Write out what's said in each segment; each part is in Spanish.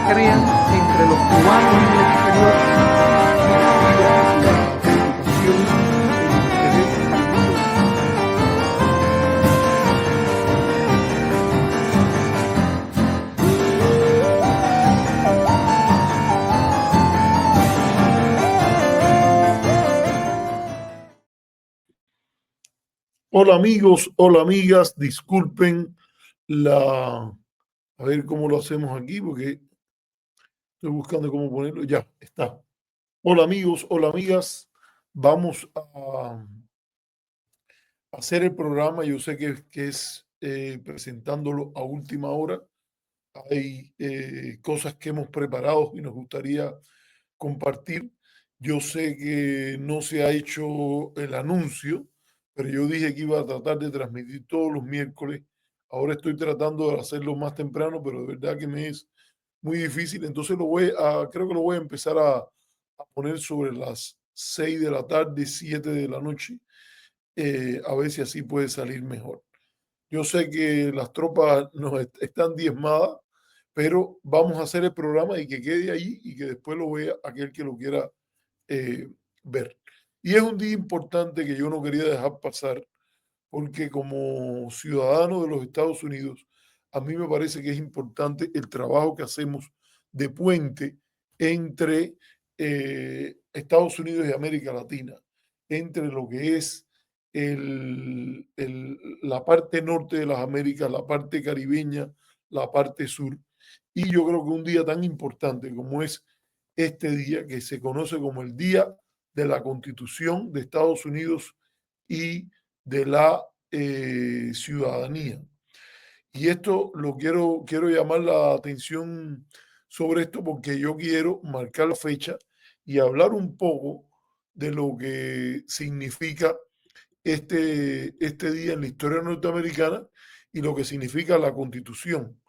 crean entre los cubanos en el exterior Hola amigos, hola amigas, disculpen la... A ver cómo lo hacemos aquí porque estoy buscando cómo ponerlo. Ya, está. Hola amigos, hola amigas. Vamos a hacer el programa. Yo sé que es presentándolo a última hora. Hay cosas que hemos preparado y nos gustaría compartir. Yo sé que no se ha hecho el anuncio, pero yo dije que iba a tratar de transmitir todos los miércoles. Ahora estoy tratando de hacerlo más temprano, pero de verdad que me es muy difícil. Entonces creo que lo voy a empezar a poner sobre las 6 de la tarde, 7 de la noche, a ver si así puede salir mejor. Yo sé que las tropas nos están diezmadas, pero vamos a hacer el programa y que quede ahí y que después lo vea aquel que lo quiera eh, ver. Y es un día importante que yo no quería dejar pasar porque como ciudadano de los Estados Unidos, a mí me parece que es importante el trabajo que hacemos de puente entre Estados Unidos y América Latina, entre lo que es la parte norte de las Américas, la parte caribeña, la parte sur. Y yo creo que un día tan importante como es este día, que se conoce como el Día de la Constitución de Estados Unidos y de la ciudadanía. Y esto quiero llamar la atención sobre esto porque yo quiero marcar la fecha y hablar un poco de lo que significa este día en la historia norteamericana y lo que significa la Constitución.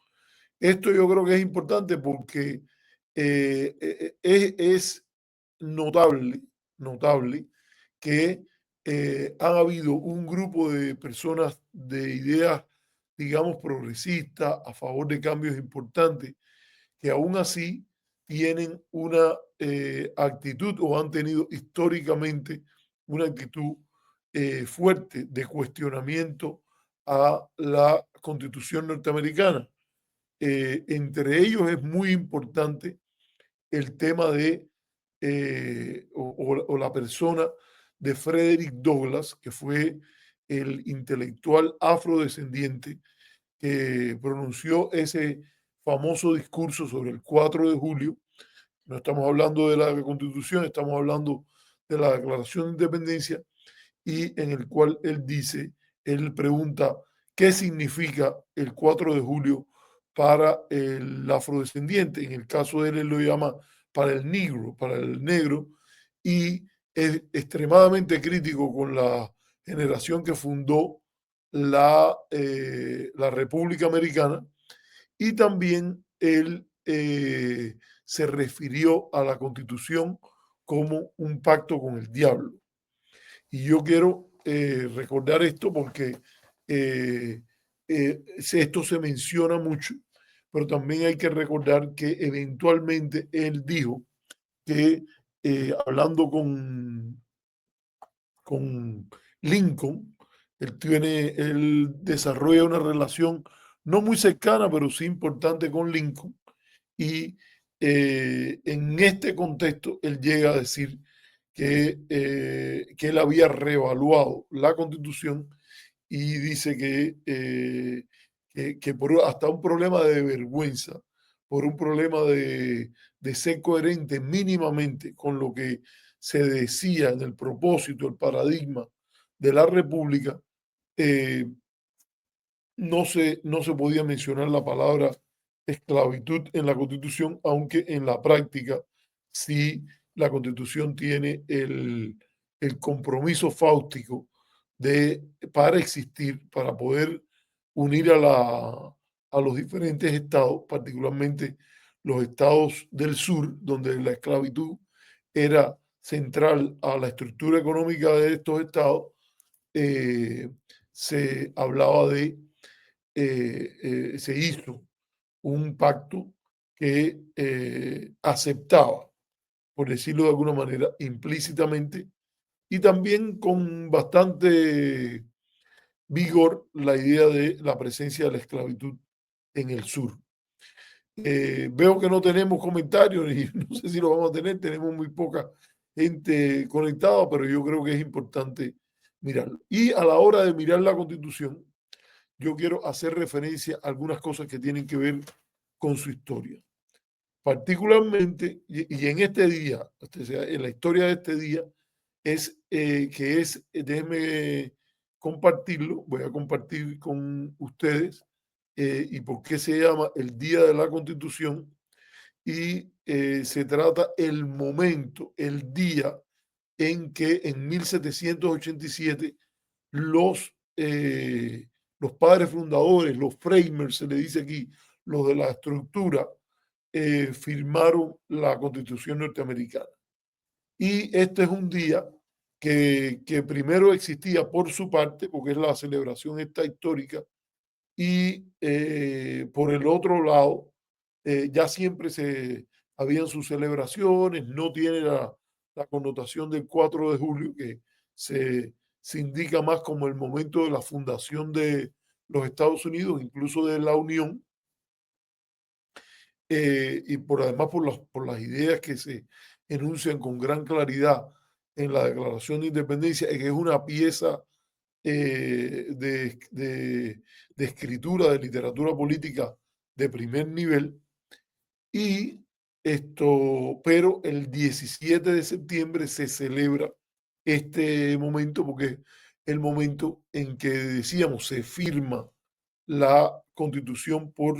Esto yo creo que es importante porque es notable, notable que ha habido un grupo de personas de ideas, digamos, progresistas, a favor de cambios importantes, que aún así tienen una actitud o han tenido históricamente una actitud fuerte de cuestionamiento a la Constitución norteamericana. Entre ellos es muy importante el tema de, o la persona de Frederick Douglass, que fue el intelectual afrodescendiente que pronunció ese famoso discurso sobre el 4 de julio. No estamos hablando de la Constitución, estamos hablando de la Declaración de Independencia, y en el cual él pregunta qué significa el 4 de julio para el afrodescendiente. En el caso de él lo llama para el negro, y es extremadamente crítico con la generación que fundó la República Americana, y también él se refirió a la Constitución como un pacto con el diablo. Y yo quiero recordar esto porque esto se menciona mucho, pero también hay que recordar que eventualmente él dijo que hablando con Lincoln, él desarrolla una relación no muy cercana, pero sí importante con Lincoln, y en este contexto él llega a decir que él había reevaluado la Constitución y dice que por hasta un problema de vergüenza, por un problema de ser coherente mínimamente con lo que se decía en el propósito, el paradigma de la República, eh, no se podía mencionar la palabra esclavitud en la Constitución, aunque en la práctica sí la Constitución tiene el compromiso fáustico para existir, para poder unir a los diferentes estados, particularmente los estados del sur, donde la esclavitud era central a la estructura económica de estos estados. Se hablaba se hizo un pacto que aceptaba, por decirlo de alguna manera, implícitamente y también con bastante vigor la idea de la presencia de la esclavitud en el sur. Veo que no tenemos comentarios y no sé si lo vamos a tener, tenemos muy poca gente conectada, pero yo creo que es importante mirarlo. Y a la hora de mirar la Constitución, yo quiero hacer referencia a algunas cosas que tienen que ver con su historia. Particularmente, y en este día, o sea, en la historia de este día, déjenme compartirlo, voy a compartir con ustedes y por qué se llama el Día de la Constitución, y se trata el momento, el día en que en 1787 los padres fundadores, los framers, se le dice aquí, los de la estructura, firmaron la Constitución norteamericana. Y este es un día que primero existía por su parte, porque es la celebración esta histórica, y por el otro lado, ya siempre habían sus celebraciones, no tiene la connotación del 4 de julio, que se indica más como el momento de la fundación de los Estados Unidos, incluso de la Unión, y además por las ideas que se enuncian con gran claridad en la Declaración de Independencia, que es una pieza de escritura, de literatura política de primer nivel. Y pero el 17 de septiembre se celebra este momento porque es el momento en que, decíamos, se firma la Constitución por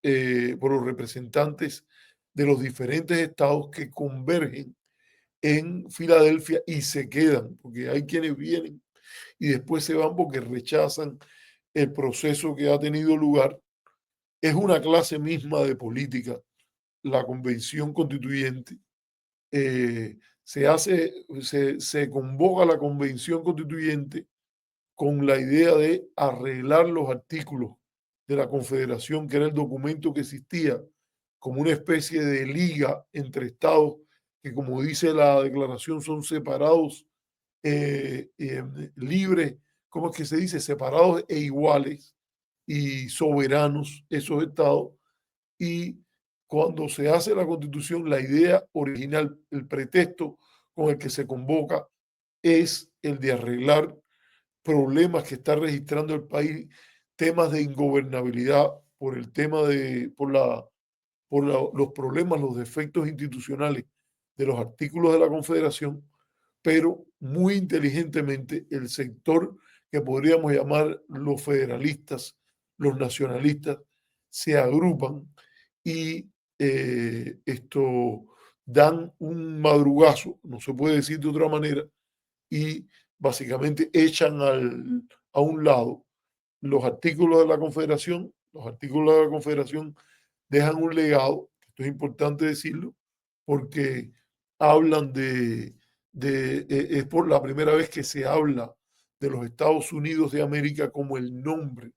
los representantes de los diferentes estados que convergen en Filadelfia y se quedan, porque hay quienes vienen y después se van porque rechazan el proceso que ha tenido lugar. Es una clase misma de política, la convención constituyente. Se convoca la convención constituyente con la idea de arreglar los artículos de la Confederación, que era el documento que existía como una especie de liga entre estados que, como dice la declaración, son separados, libres, ¿cómo es que se dice? Separados e iguales y soberanos esos estados. Y cuando se hace la Constitución, la idea original, el pretexto con el que se convoca es el de arreglar problemas que está registrando el país, temas de ingobernabilidad por el tema los problemas, los defectos institucionales de los artículos de la Confederación, pero muy inteligentemente el sector que podríamos llamar los federalistas, los nacionalistas, se agrupan y dan un madrugazo, no se puede decir de otra manera, y básicamente echan a un lado los artículos de la Confederación. Los artículos de la Confederación dejan un legado, esto es importante decirlo, porque hablan es por la primera vez que se habla de los Estados Unidos de América como el nombre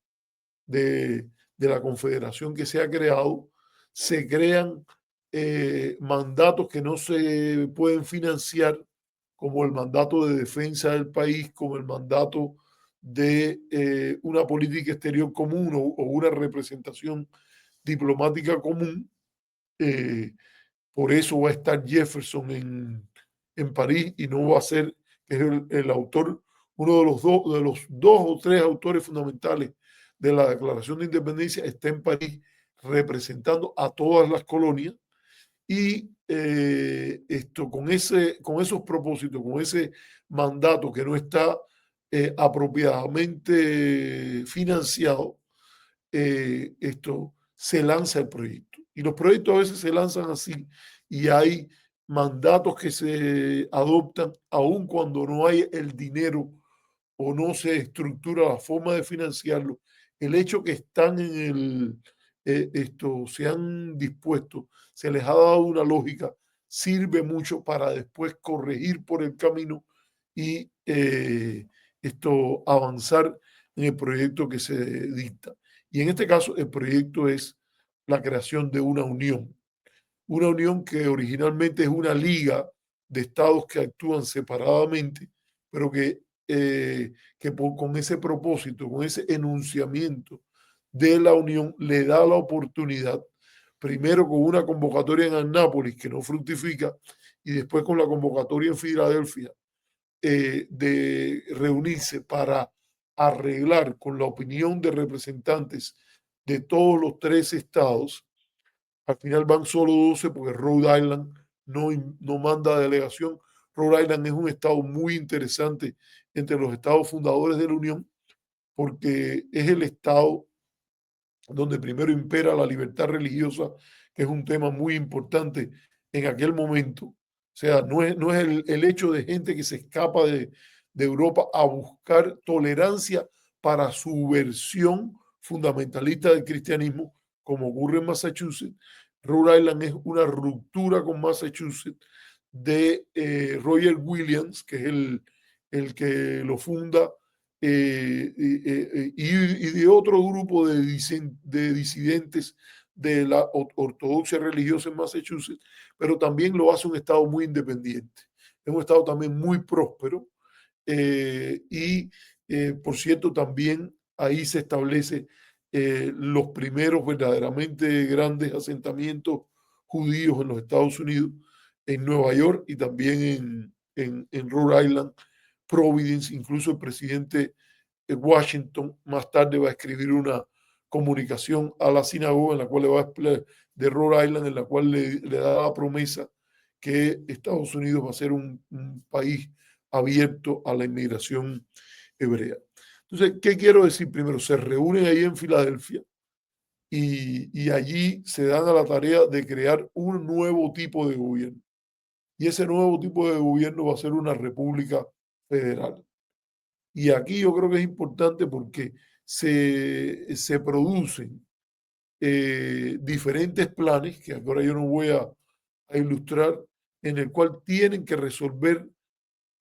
de la confederación que se ha creado. Se crean mandatos que no se pueden financiar, como el mandato de defensa del país, como el mandato de una política exterior común o una representación diplomática común. Por eso va a estar Jefferson en París y no va a ser, que es el autor, uno de los dos o tres autores fundamentales de la Declaración de Independencia, está en París representando a todas las colonias. Y con esos propósitos, con ese mandato que no está apropiadamente financiado, se lanza el proyecto. Y los proyectos a veces se lanzan así y hay mandatos que se adoptan aun cuando no hay el dinero o no se estructura la forma de financiarlo. El hecho que están se han dispuesto, se les ha dado una lógica, sirve mucho para después corregir por el camino y avanzar en el proyecto que se dicta. Y en este caso, el proyecto es la creación de una unión que originalmente es una liga de estados que actúan separadamente, pero con ese propósito, con ese enunciamiento de la unión, le da la oportunidad, primero con una convocatoria en Annápolis que no fructifica, y después con la convocatoria en Filadelfia, de reunirse para arreglar con la opinión de representantes de todos los 13 estados. Al final van solo 12 porque Rhode Island no manda delegación. Rhode Island es un estado muy interesante entre los estados fundadores de la Unión porque es el estado donde primero impera la libertad religiosa, que es un tema muy importante en aquel momento. O sea, no es el hecho de gente que se escapa de Europa a buscar tolerancia para su versión fundamentalista del cristianismo, como ocurre en Massachusetts. Rhode Island es una ruptura con Massachusetts de Roger Williams, que es el que lo funda, y de otro grupo de disidentes de la ortodoxia religiosa en Massachusetts, pero también lo hace un estado muy independiente. Es un estado también muy próspero por cierto, también ahí se establece los primeros verdaderamente grandes asentamientos judíos en los Estados Unidos, en Nueva York y también en Rhode Island, Providence. Incluso el presidente Washington más tarde va a escribir una comunicación a la sinagoga en la cual le va a explicar de Rhode Island, en la cual le da la promesa que Estados Unidos va a ser un país abierto a la inmigración hebrea. Entonces, ¿qué quiero decir? Primero, se reúnen ahí en Filadelfia y allí se dan a la tarea de crear un nuevo tipo de gobierno. Y ese nuevo tipo de gobierno va a ser una república federal. Y aquí yo creo que es importante porque se producen diferentes planes, que ahora yo no voy a ilustrar, en el cual tienen que resolver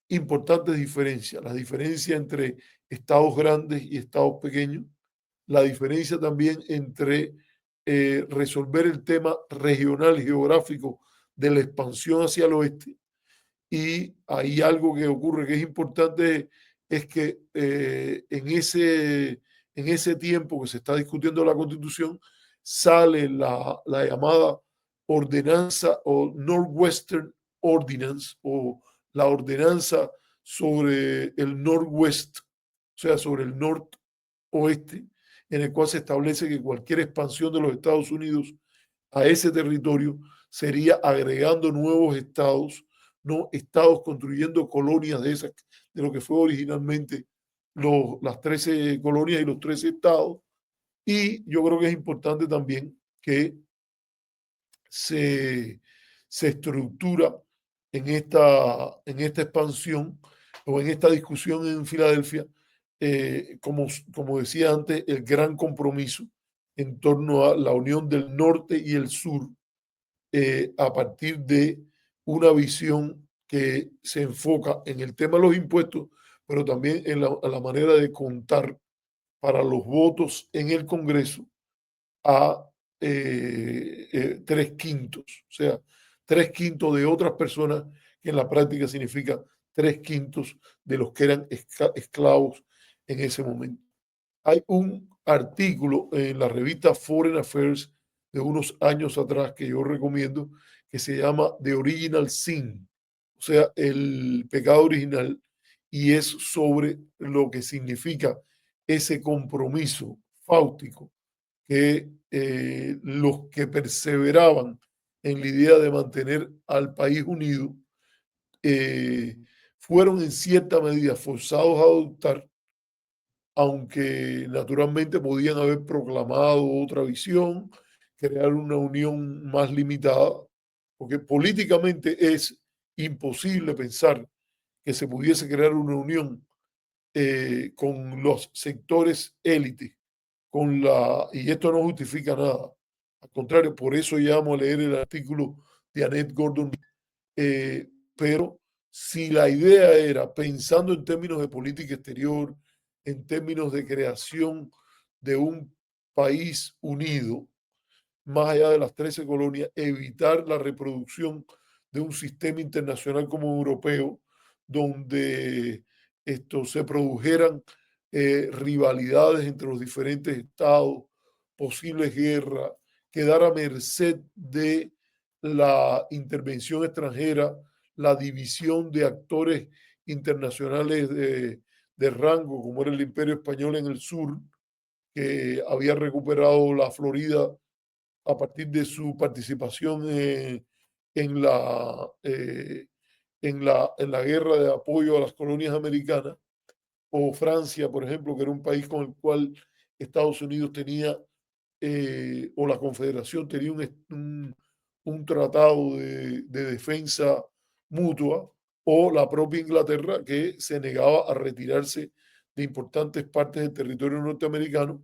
importantes diferencias. La diferencia entre estados grandes y estados pequeños. La diferencia también entre resolver el tema regional geográfico de la expansión hacia el oeste. Y hay algo que ocurre que es importante, es que en ese tiempo que se está discutiendo la Constitución, sale la llamada ordenanza o Northwestern Ordinance o la ordenanza sobre el Northwest, o sea, sobre el noroeste, en el cual se establece que cualquier expansión de los Estados Unidos a ese territorio sería agregando nuevos estados, no estados construyendo colonias de lo que fue originalmente las 13 colonias y los 13 estados. Y yo creo que es importante también que se, se estructura en esta expansión o en esta discusión en Filadelfia, como decía antes, el gran compromiso en torno a la unión del norte y el sur, a partir de una visión que se enfoca en el tema de los impuestos, pero también en la manera de contar para los votos en el Congreso a 3/5, o sea, 3/5 de otras personas, que en la práctica significa 3/5 de los que eran esclavos en ese momento. Hay un artículo en la revista Foreign Affairs de unos años atrás que yo recomiendo, que se llama The Original Sin, o sea, el pecado original, y es sobre lo que significa ese compromiso fáutico que los que perseveraban en la idea de mantener al país unido fueron en cierta medida forzados a adoptar, aunque naturalmente podían haber proclamado otra visión, crear una unión más limitada, porque políticamente es imposible pensar que se pudiese crear una unión con los sectores élites, y esto no justifica nada. Al contrario, por eso llamo a leer el artículo de Annette Gordon. Pero si la idea era, pensando en términos de política exterior, en términos de creación de un país unido, más allá de las 13 colonias, evitar la reproducción de un sistema internacional como europeo, donde se produjeran rivalidades entre los diferentes estados, posibles guerras, quedar a merced de la intervención extranjera, la división de actores internacionales de rango, como era el Imperio Español en el sur, que había recuperado la Florida a partir de su participación en, la, en la guerra de apoyo a las colonias americanas, o Francia, por ejemplo, que era un país con el cual Estados Unidos tenía, o la Confederación tenía un tratado de defensa mutua, o la propia Inglaterra, que se negaba a retirarse de importantes partes del territorio norteamericano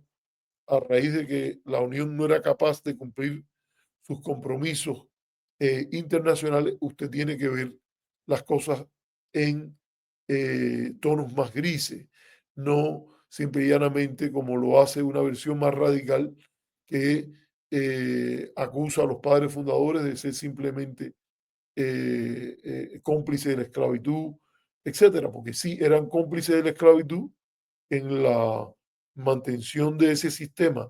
a raíz de que la Unión no era capaz de cumplir sus compromisos internacionales. Usted tiene que ver las cosas en tonos más grises, no simple y llanamente como lo hace una versión más radical que acusa a los padres fundadores de ser simplemente cómplices de la esclavitud, etcétera, porque sí eran cómplices de la esclavitud en la mantención de ese sistema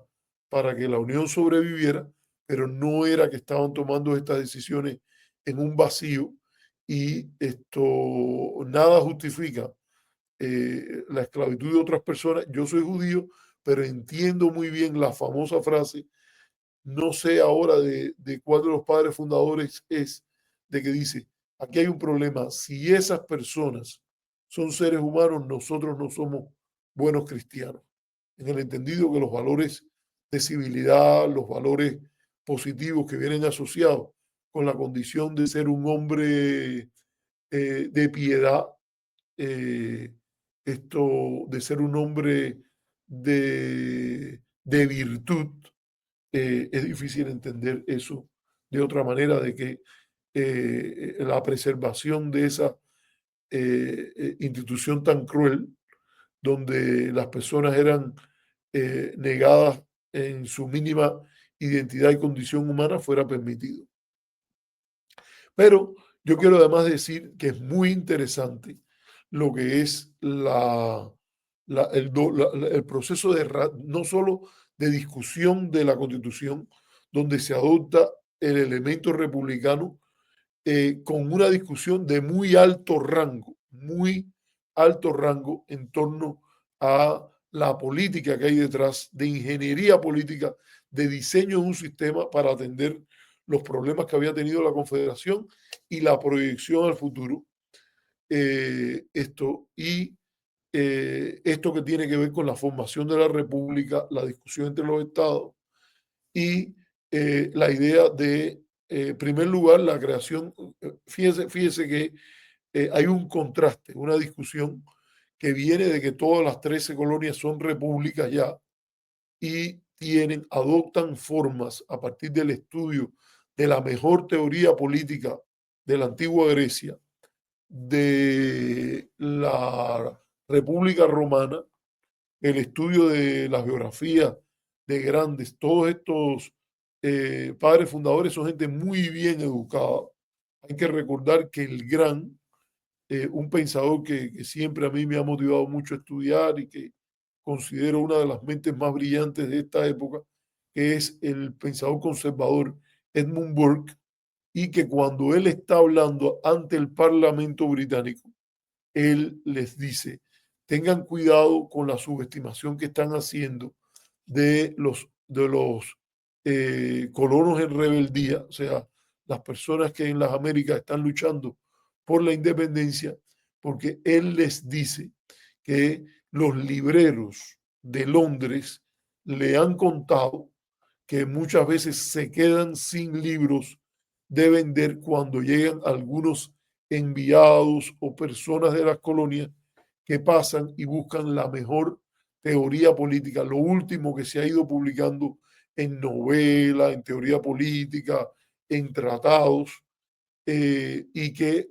para que la Unión sobreviviera, pero no era que estaban tomando estas decisiones en un vacío, y esto nada justifica la esclavitud de otras personas. Yo soy judío, pero entiendo muy bien la famosa frase, no sé ahora de cuál de los padres fundadores es, de que dice, aquí hay un problema, si esas personas son seres humanos, nosotros no somos buenos cristianos, en el entendido que los valores de civilidad, los valores positivos que vienen asociados con la condición de ser un hombre de piedad, eh, esto de ser un hombre de virtud, es difícil entender eso de otra manera, de que la preservación de esa institución tan cruel, donde las personas eran negadas en su mínima identidad y condición humana, fuera permitido. Pero yo quiero además decir que es muy interesante lo que es el proceso no solo de discusión de la Constitución, donde se adopta el elemento republicano con una discusión de muy alto rango en torno a la política que hay detrás, de ingeniería política, de diseño de un sistema para atender los problemas que había tenido la Confederación y la proyección al futuro. Esto que tiene que ver con la formación de la República, la discusión entre los estados y la idea de, en primer lugar, la creación. Fíjese que hay un contraste, una discusión que viene de que todas las 13 colonias son repúblicas ya, y adoptan formas a partir del estudio de la mejor teoría política de la antigua Grecia, de la República Romana, el estudio de la geografía de grandes, todos estos padres fundadores son gente muy bien educada. Hay que recordar que el gran, un pensador que siempre a mí me ha motivado mucho a estudiar y que considero una de las mentes más brillantes de esta época, que es el pensador conservador Edmund Burke, y que cuando él está hablando ante el Parlamento británico, él les dice, tengan cuidado con la subestimación que están haciendo de los colonos en rebeldía, o sea, las personas que en las Américas están luchando por la independencia, porque él les dice que los libreros de Londres le han contado que muchas veces se quedan sin libros de vender cuando llegan algunos enviados o personas de las colonias que pasan y buscan la mejor teoría política, lo último que se ha ido publicando en novela, en teoría política, en tratados, y que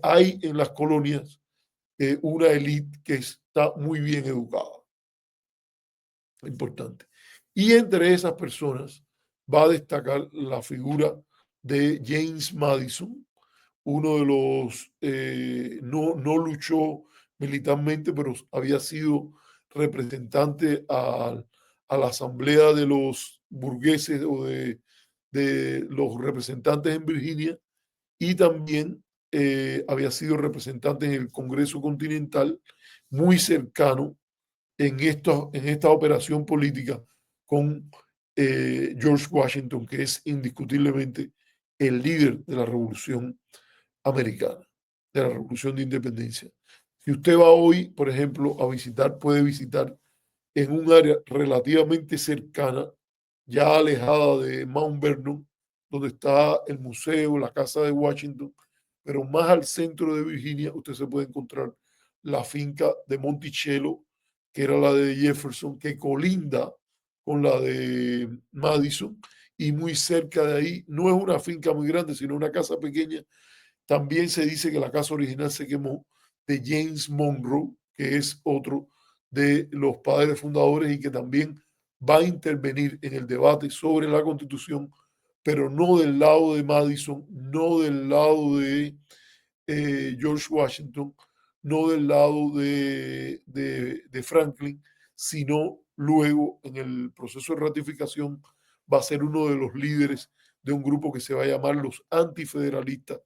hay en las colonias una élite que está muy bien educada. Importante. Y entre esas personas va a destacar la figura de James Madison, uno de los, no luchó militarmente, pero había sido representante a la asamblea de los burgueses o de los representantes en Virginia, y también había sido representante en el Congreso Continental, muy cercano en esta operación política con George Washington, que es indiscutiblemente el líder de la Revolución Americana, de la Revolución de Independencia. Si usted va hoy, por ejemplo, a visitar, puede visitar en un área relativamente cercana, ya alejada de Mount Vernon, donde está el museo, la casa de Washington, pero más al centro de Virginia, usted se puede encontrar la finca de Monticello, que era la de Jefferson, que colinda con la de Madison, y muy cerca de ahí, no es una finca muy grande, sino una casa pequeña. También se dice que la casa original se quemó, de James Monroe, que es otro de los padres fundadores y que también va a intervenir en el debate sobre la Constitución, pero no del lado de Madison, no del lado de George Washington, no del lado de Franklin, sino luego en el proceso de ratificación va a ser uno de los líderes de un grupo que se va a llamar los antifederalistas,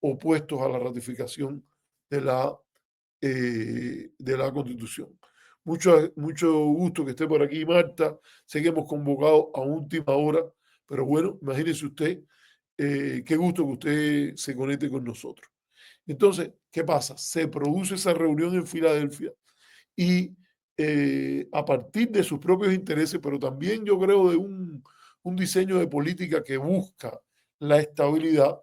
opuestos a la ratificación de la Constitución. Mucho gusto que esté por aquí, Marta. Sé que hemos convocado a última hora, pero bueno, imagínese usted, qué gusto que usted se conecte con nosotros. Entonces, ¿qué pasa? Se produce esa reunión en Filadelfia y a partir de sus propios intereses, pero también yo creo de un diseño de política que busca la estabilidad,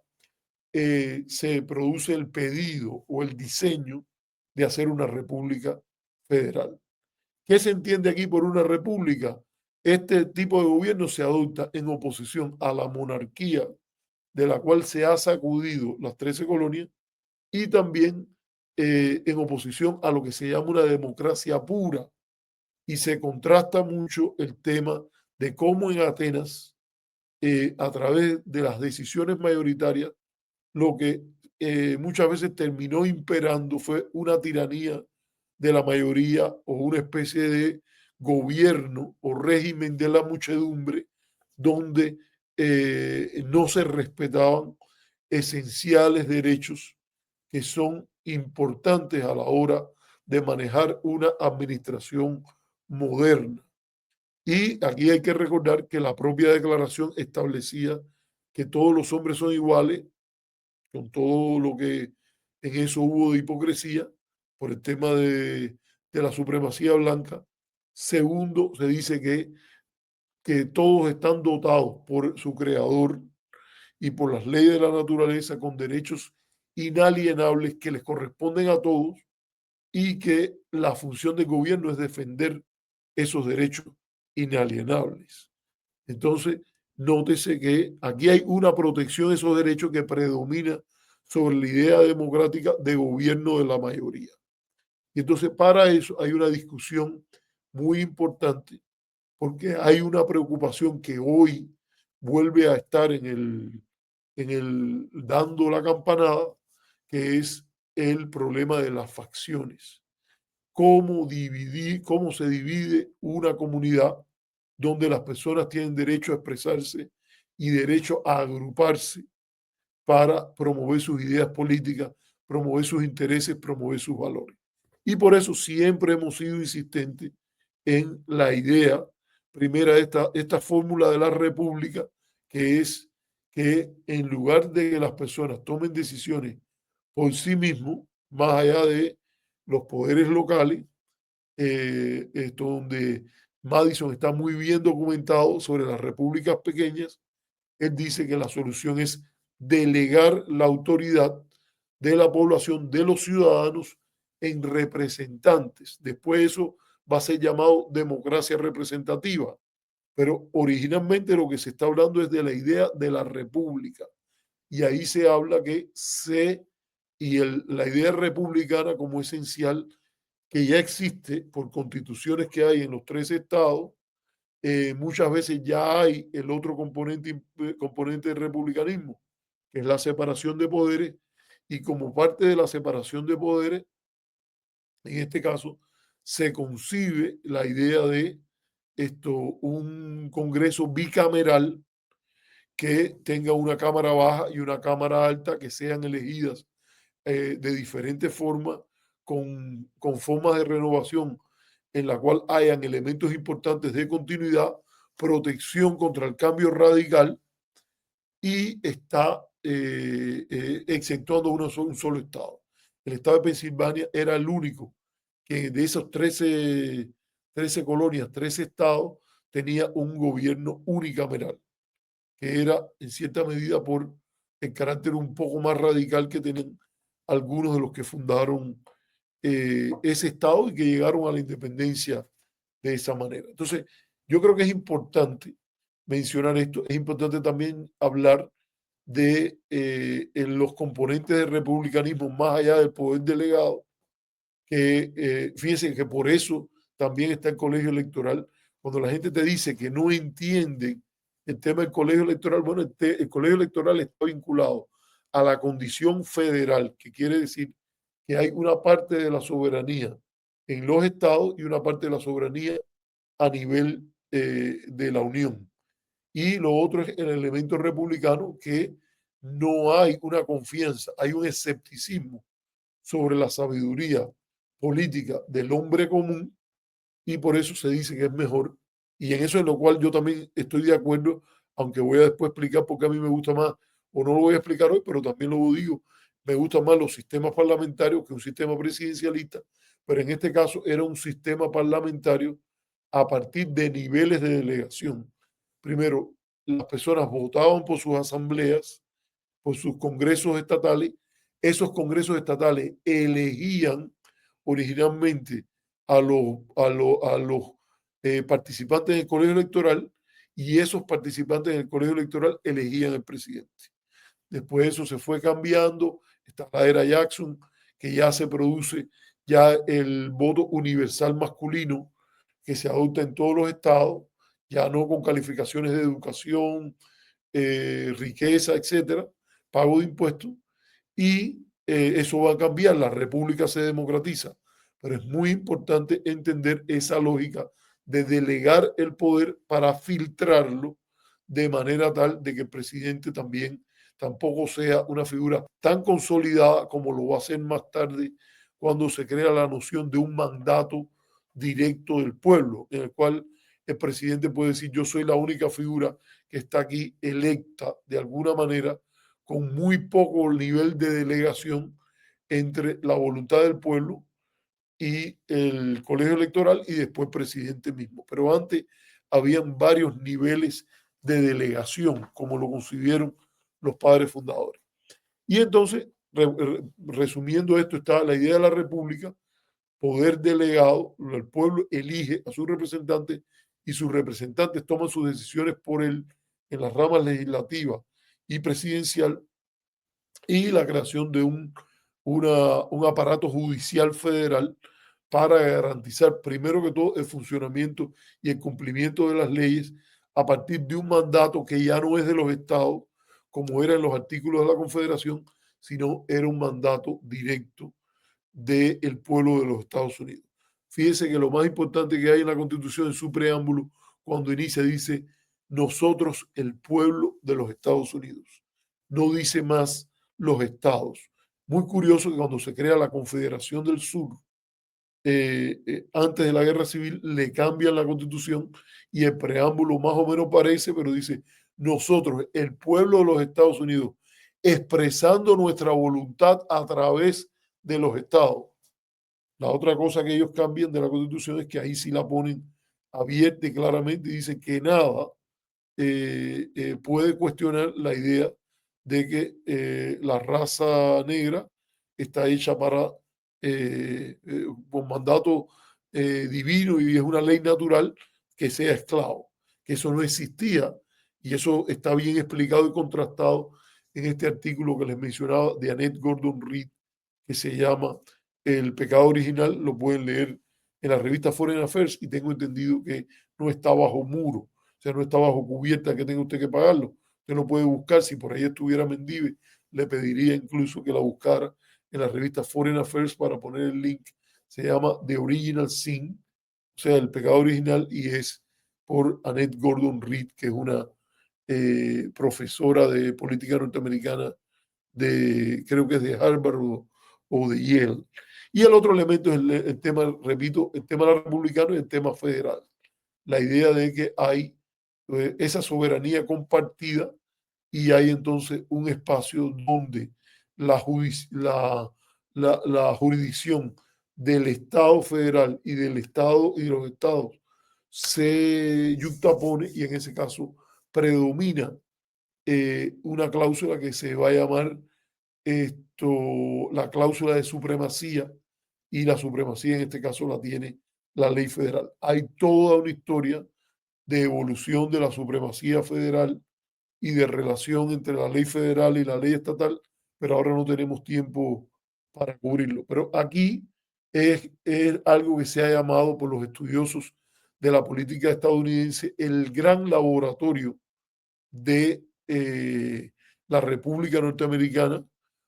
se produce el pedido o el diseño de hacer una república federal. ¿Qué se entiende aquí por una república? Este tipo de gobierno se adopta en oposición a la monarquía de la cual se ha sacudido las 13 colonias y también en oposición a lo que se llama una democracia pura. Y se contrasta mucho el tema de cómo en Atenas, a través de las decisiones mayoritarias, lo que muchas veces terminó imperando fue una tiranía de la mayoría o una especie de gobierno o régimen de la muchedumbre donde no se respetaban esenciales derechos que son importantes a la hora de manejar una administración moderna. Y aquí hay que recordar que la propia declaración establecía que todos los hombres son iguales, con todo lo que en eso hubo de hipocresía por el tema de la supremacía blanca. Segundo, se dice que todos están dotados por su creador y por las leyes de la naturaleza con derechos inalienables que les corresponden a todos y que la función del gobierno es defender esos derechos inalienables. Entonces, nótese que aquí hay una protección de esos derechos que predomina sobre la idea democrática de gobierno de la mayoría. Y entonces, para eso hay una discusión muy importante, porque hay una preocupación que hoy vuelve a estar en el dando la campanada, que es el problema de las facciones. Cómo se divide una comunidad donde las personas tienen derecho a expresarse y derecho a agruparse para promover sus ideas políticas, promover sus intereses, promover sus valores. Y por eso siempre hemos sido insistentes en la idea primera de esta fórmula de la república, que es que en lugar de que las personas tomen decisiones por sí mismos, más allá de los poderes locales, esto donde Madison está muy bien documentado sobre las repúblicas pequeñas, él dice que la solución es delegar la autoridad de la población, de los ciudadanos, en representantes. Después eso va a ser llamado democracia representativa, pero originalmente lo que se está hablando es de la idea de la república. Y ahí se habla la idea republicana como esencial, que ya existe por constituciones que hay en los 13 estados. Muchas veces ya hay el otro componente del republicanismo, que es la separación de poderes, y como parte de la separación de poderes, en este caso, se concibe la idea de un Congreso bicameral que tenga una Cámara baja y una Cámara alta que sean elegidas de diferentes formas, con formas de renovación en la cual hayan elementos importantes de continuidad, protección contra el cambio radical y está exentuando un solo estado. El estado de Pensilvania era el único que de esos 13 colonias, 13 estados, tenía un gobierno unicameral, que era en cierta medida por el carácter un poco más radical que tenían algunos de los que fundaron ese estado y que llegaron a la independencia de esa manera. Entonces, yo creo que es importante mencionar esto. Es importante también hablar de en los componentes del republicanismo más allá del poder delegado, que fíjense que por eso también está el colegio electoral. Cuando la gente te dice que no entiende el tema del colegio electoral, bueno, el colegio electoral está vinculado a la condición federal, que quiere decir que hay una parte de la soberanía en los estados y una parte de la soberanía a nivel de la Unión. Y lo otro es el elemento republicano, que no hay una confianza, hay un escepticismo sobre la sabiduría política del hombre común y por eso se dice que es mejor. Y en eso en lo cual yo también estoy de acuerdo, aunque voy a después explicar por qué a mí me gusta más, o no lo voy a explicar hoy, pero también lo digo, me gustan más los sistemas parlamentarios que un sistema presidencialista, pero en este caso era un sistema parlamentario a partir de niveles de delegación. Primero, las personas votaban por sus asambleas, por sus congresos estatales. Esos congresos estatales elegían originalmente a los participantes del colegio electoral y esos participantes del colegio electoral elegían el presidente. Después eso se fue cambiando, está la era Jackson, que ya se produce ya el voto universal masculino que se adopta en todos los estados, ya no con calificaciones de educación, riqueza, etcétera, pago de impuestos, y eso va a cambiar, la república se democratiza, pero es muy importante entender esa lógica de delegar el poder para filtrarlo de manera tal de que el presidente también tampoco sea una figura tan consolidada como lo va a ser más tarde cuando se crea la noción de un mandato directo del pueblo, en el cual el presidente puede decir yo soy la única figura que está aquí electa de alguna manera con muy poco nivel de delegación entre la voluntad del pueblo y el colegio electoral y después presidente mismo. Pero antes habían varios niveles de delegación, como lo concibieron los padres fundadores. Y entonces, resumiendo esto, está la idea de la república, poder delegado, el pueblo elige a sus representantes y sus representantes toman sus decisiones en las ramas legislativa y presidencial, y la creación de un aparato judicial federal para garantizar, primero que todo, el funcionamiento y el cumplimiento de las leyes a partir de un mandato que ya no es de los estados, como era en los artículos de la Confederación, sino era un mandato directo del pueblo de los Estados Unidos. Fíjense que lo más importante que hay en la Constitución, en su preámbulo, cuando inicia, dice, nosotros, el pueblo de los Estados Unidos. No dice más los estados. Muy curioso que cuando se crea la Confederación del Sur, antes de la Guerra Civil, le cambian la Constitución y el preámbulo más o menos parece, pero dice, nosotros, el pueblo de los Estados Unidos, expresando nuestra voluntad a través de los estados. La otra cosa que ellos cambian de la Constitución es que ahí sí la ponen abierta y claramente y dicen que nada puede cuestionar la idea de que la raza negra está hecha para con mandato divino y es una ley natural que sea esclavo, que eso no existía y eso está bien explicado y contrastado en este artículo que les mencionaba de Annette Gordon Reed, que se llama El pecado original. Lo pueden leer en la revista Foreign Affairs y tengo entendido que no está bajo muro, o sea, no está bajo cubierta que tenga usted que pagarlo. Usted lo puede buscar. Si por ahí estuviera Mendive, le pediría incluso que la buscara en la revista Foreign Affairs para poner el link. Se llama The Original Sin, o sea, El pecado original, y es por Annette Gordon Reed, que es una profesora de política norteamericana creo que es de Harvard o de Yale. Y el otro elemento es el tema, repito, el tema republicano y el tema federal. La idea de que hay esa soberanía compartida y hay entonces un espacio donde la, la jurisdicción del Estado federal y del Estado y de los estados se yuxtapone y en ese caso predomina una cláusula que se va a llamar la cláusula de supremacía, y la supremacía en este caso la tiene la ley federal. Hay toda una historia de evolución de la supremacía federal y de relación entre la ley federal y la ley estatal, pero ahora no tenemos tiempo para cubrirlo. Pero aquí es algo que se ha llamado por los estudiosos de la política estadounidense el gran laboratorio de la República Norteamericana,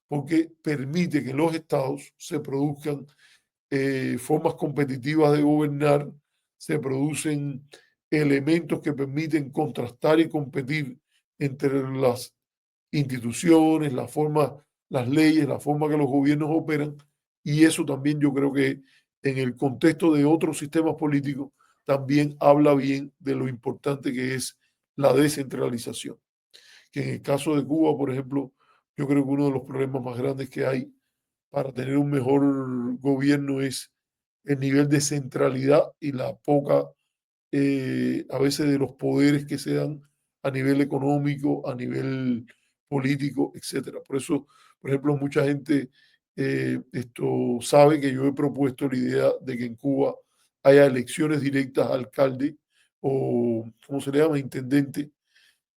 porque permite que en los estados se produzcan formas competitivas de gobernar, se producen elementos que permiten contrastar y competir entre las instituciones, la forma, las leyes, la forma que los gobiernos operan, y eso también yo creo que en el contexto de otros sistemas políticos también habla bien de lo importante que es la descentralización. Que en el caso de Cuba, por ejemplo, yo creo que uno de los problemas más grandes que hay para tener un mejor gobierno es el nivel de centralidad y la poca, a veces, de los poderes que se dan a nivel económico, a nivel político, etcétera. Por eso, por ejemplo, mucha gente esto sabe que yo he propuesto la idea de que en Cuba haya elecciones directas a alcalde o, ¿cómo se le llama?, intendente,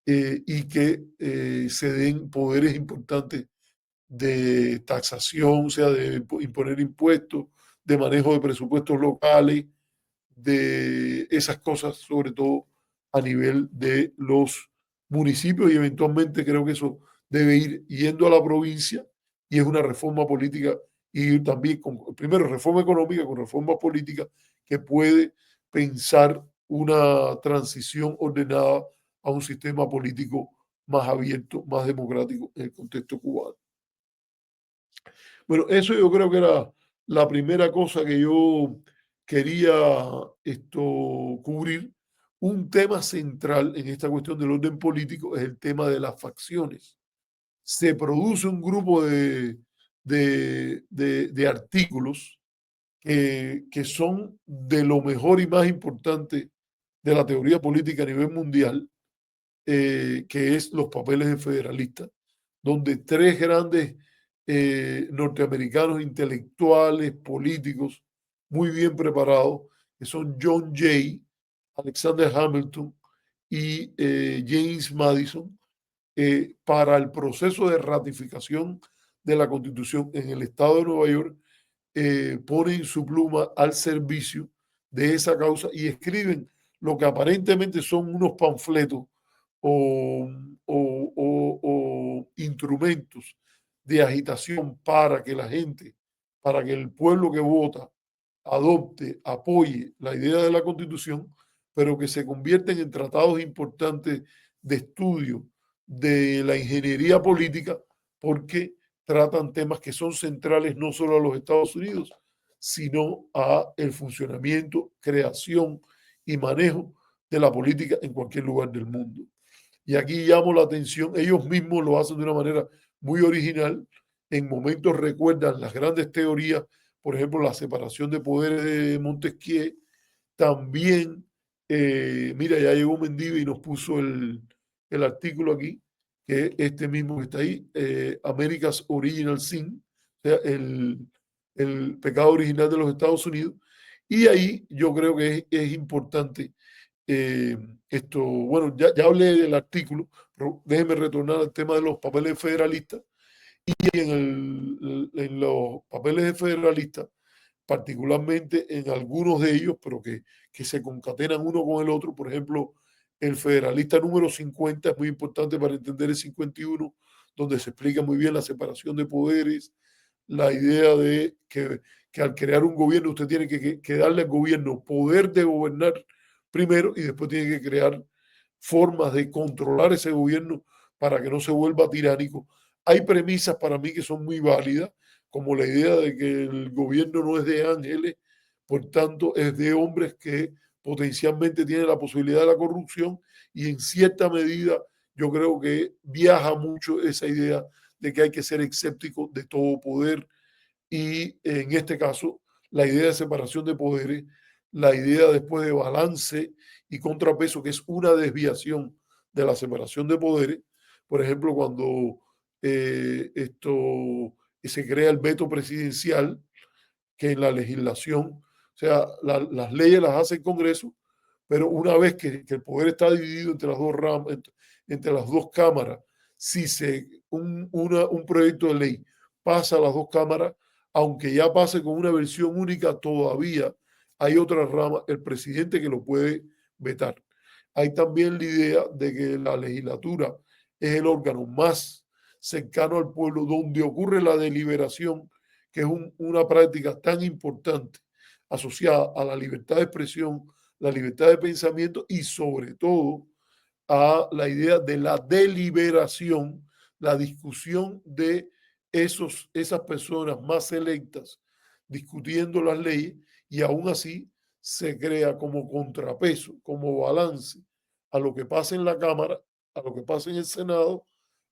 y que se den poderes importantes de taxación, o sea, de imponer impuestos, de manejo de presupuestos locales, de esas cosas, sobre todo a nivel de los municipios, y eventualmente creo que eso debe ir yendo a la provincia, y es una reforma política y también con, primero, reforma económica con reforma política que puede pensar una transición ordenada a un sistema político más abierto, más democrático en el contexto cubano. Bueno, eso yo creo que era la primera cosa que yo quería cubrir. Un tema central en esta cuestión del orden político es el tema de las facciones. Se produce un grupo de artículos que son de lo mejor y más importante de la teoría política a nivel mundial, que es los papeles de federalista, donde tres grandes norteamericanos intelectuales, políticos, muy bien preparados, que son John Jay, Alexander Hamilton y James Madison, para el proceso de ratificación de la Constitución en el estado de Nueva York, ponen su pluma al servicio de esa causa y escriben lo que aparentemente son unos panfletos o, o instrumentos de agitación para que la gente, para que el pueblo que vota adopte, apoye la idea de la Constitución, pero que se convierten en tratados importantes de estudio de la ingeniería política, porque tratan temas que son centrales no solo a los Estados Unidos, sino a el funcionamiento, creación y manejo de la política en cualquier lugar del mundo. Y aquí llamo la atención, ellos mismos lo hacen de una manera muy original. En momentos recuerdan las grandes teorías, por ejemplo, la separación de poderes de Montesquieu. También, mira, ya llegó Mendive y nos puso el artículo aquí, que es este mismo que está ahí, America's Original Sin, o sea, el pecado original de los Estados Unidos. Y ahí yo creo que es importante bueno, ya hablé del artículo, pero déjenme retornar al tema de los papeles federalistas. Y en los papeles de federalistas, particularmente en algunos de ellos, pero que se concatenan uno con el otro. Por ejemplo, el federalista número 50 es muy importante para entender el 51, donde se explica muy bien la separación de poderes, la idea de que al crear un gobierno usted tiene que darle al gobierno poder de gobernar primero y después tiene que crear formas de controlar ese gobierno para que no se vuelva tiránico. Hay premisas para mí que son muy válidas, como la idea de que el gobierno no es de ángeles, por tanto es de hombres que potencialmente tienen la posibilidad de la corrupción, y en cierta medida yo creo que viaja mucho esa idea de que hay que ser escéptico de todo poder, y en este caso la idea de separación de poderes, la idea después de balance y contrapeso, que es una desviación de la separación de poderes. Por ejemplo, cuando se crea el veto presidencial, que en la legislación, o sea, las leyes las hace el Congreso, pero una vez que el poder está dividido entre las dos ramas, entre las dos cámaras, si un proyecto de ley pasa a las dos cámaras, aunque ya pase con una versión única, todavía hay otra rama, el presidente, que lo puede vetar. Hay también la idea de que la legislatura es el órgano más cercano al pueblo, donde ocurre la deliberación, que es una práctica tan importante asociada a la libertad de expresión, la libertad de pensamiento y sobre todo a la idea de la deliberación, la discusión de esas personas más selectas discutiendo las leyes, y aún así se crea como contrapeso, como balance a lo que pasa en la Cámara, a lo que pasa en el Senado,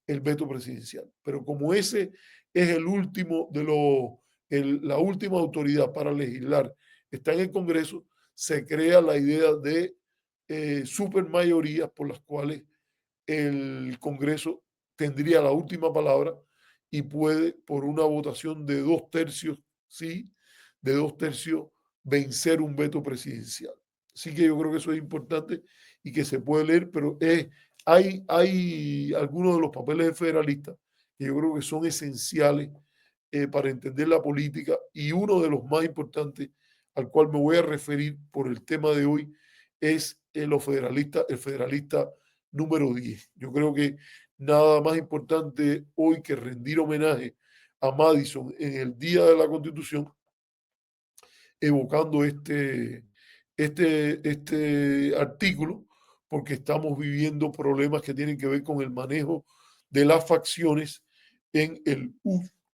el veto presidencial. Pero como ese es el último de la última autoridad para legislar, está en el Congreso, se crea la idea de supermayorías por las cuales el Congreso tendría la última palabra y puede, por una votación de 2/3 sí, de 2/3 vencer un veto presidencial. Así que yo creo que eso es importante y que se puede leer, pero hay algunos de los papeles de federalistas que yo creo que son esenciales para entender la política, y uno de los más importantes al cual me voy a referir por el tema de hoy es el federalista número 10. Yo creo que nada más importante hoy que rendir homenaje a Madison en el Día de la Constitución, evocando este artículo, porque estamos viviendo problemas que tienen que ver con el manejo de las facciones en el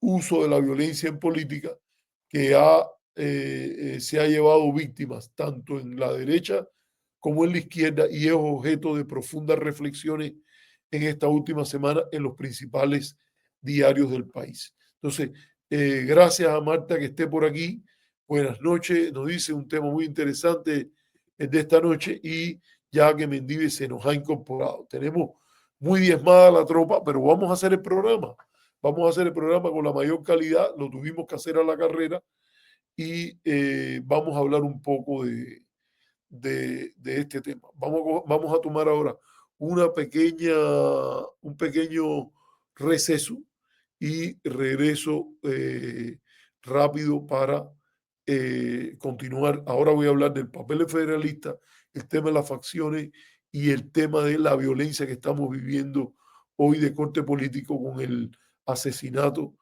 uso de la violencia en política, que se ha llevado víctimas tanto en la derecha como en la izquierda, y es objeto de profundas reflexiones en esta última semana en los principales diarios del país. Entonces, gracias a Marta que esté por aquí. Buenas noches, nos dice un tema muy interesante de esta noche, y ya que Mendive se nos ha incorporado. Tenemos muy diezmada la tropa, pero vamos a hacer el programa. Vamos a hacer el programa con la mayor calidad, lo tuvimos que hacer a la carrera, y vamos a hablar un poco de este tema. Vamos a tomar ahora un pequeño receso y regreso rápido para continuar. Ahora voy a hablar del papel federalista, el tema de las facciones y el tema de la violencia que estamos viviendo hoy de corte político con el asesinato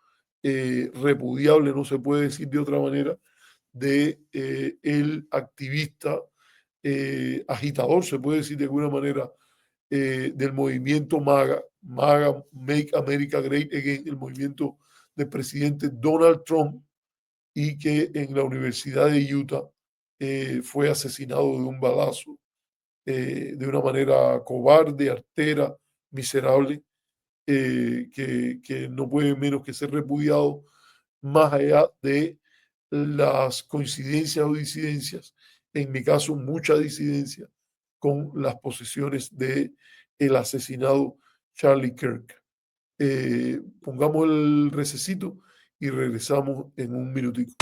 repudiable, no se puede decir de otra manera, de el activista, agitador, se puede decir de alguna manera, del movimiento MAGA, Make America Great Again, el movimiento del presidente Donald Trump, y que en la Universidad de Utah fue asesinado de un balazo, de una manera cobarde, artera, miserable, que no puede menos que ser repudiado, más allá de las coincidencias o disidencias, en mi caso mucha disidencia, con las posiciones de el asesinado Charlie Kirk. Pongamos el recesito y regresamos en un minutito.